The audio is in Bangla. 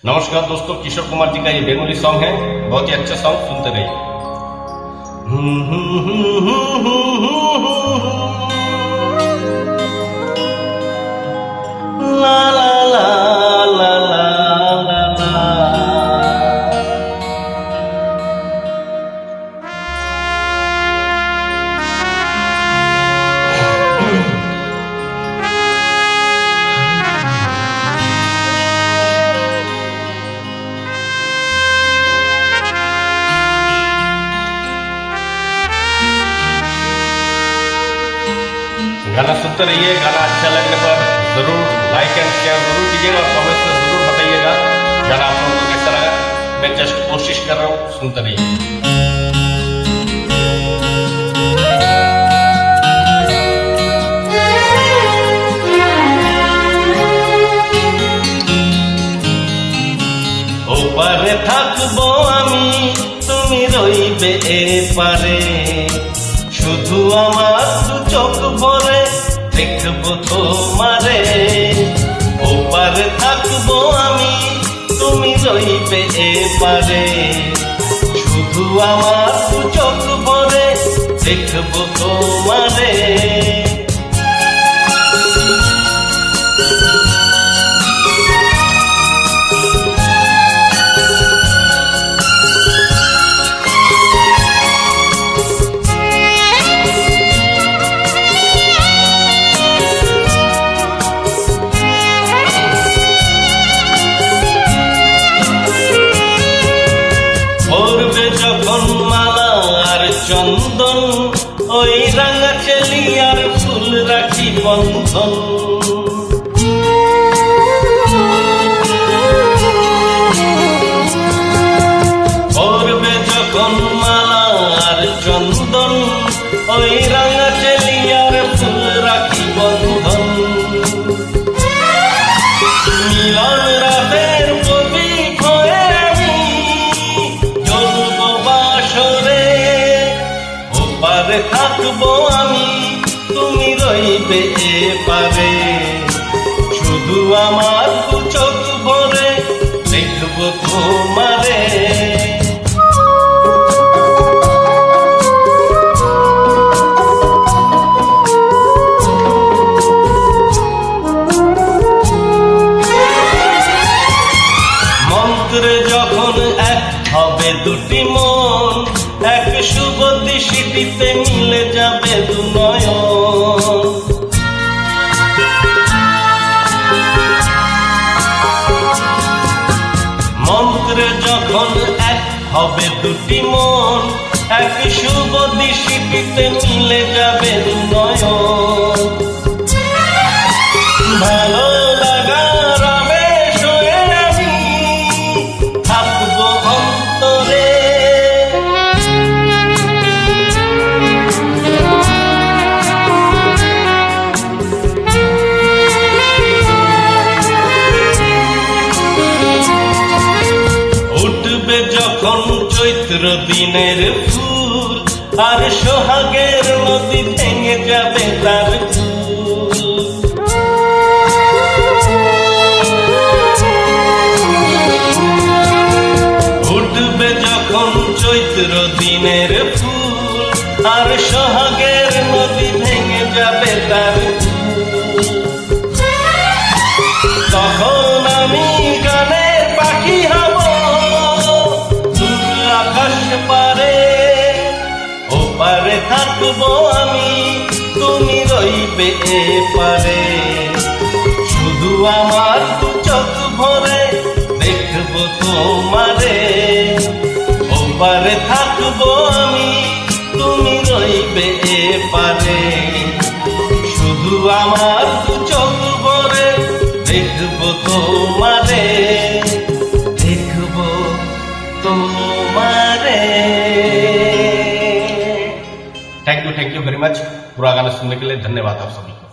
नमस्कार दोस्तों, किशोर कुमार जी का ये बेंगोली सॉन्ग है, बहुत ही अच्छा सॉन्ग, सुनते रहिए। ला ला ला ला ला ला गाना सुनते रहिए। गाना अच्छा लगने पर जरूर लाइक एंड शेयर जरूर कीजिएगा और कमेंट्स में जरूर बताइएगा गाना आप लोगों को कैसा लगा। मैं जस्ट कोशिश कर रहा हूँ, सुनते रहिए। ওপারে থাকবো আমি, তুমি রইবে এপারে, শুধু আমার দু চোখ ভরে দেখবো তোমারে। ওপারে থাকবো আমি, তুমি রইবে এপারে, শুধু আমার দু চোখ ভরে দেখবো তোমারে। যখন মালা আর চন্দন, ওই রাঙা চেলি আর ফুল রাখি বন্ধন। পরবে যখন মালা আর চন্দন, ওই রাঙা চেলি আর ফুল রাখি বন্ধন। মিলন রাতের প্রতীক হয়ে আমি জ্বলবো বাসরে। ওপারে থাকবো আমি, তুমি রইবে এপারে, শুধু আমার দু চোখ ভরে দেখবো তোমারে। মন্ত্রে যখন এক হবে দুটি মন, এক শুভ দৃষ্টিতে মিলে যাবে দু নয়ন। মন্ত্রে যখন এক হবে দুটি মন, এক শুভ দৃষ্টিতে মিলে যাবে দু নয়ন। ভালো লাগার আবেশ হয়ে আমি থাকবো অন্তরে। উঠবে যখন চৈত্র দিনের ফুল, আর সোহাগের নদী ভেঙে যাবে তার ফুল। উঠবে যখন চৈত্র দিনের ফুল, আর সোহাগের নদী ভেঙে যাবে তার ফুল। তখন আমি গানের পাখি হব দূর আকাশ পারে। ওপারে থাকবো আমি, তুমি রইবে এপারে, শুধু আমার দু চোখ ভরে দেখবো তোমারে। ওপারে থাকবো আমি, তুমি রইবে এপারে, শুধু আমার দু চোখ ভরে দেখবো তোমারে, দেখবো তোমারে। Thank you very much. पूरा गाना सुनने के लिए धन्यवाद आप सभी को।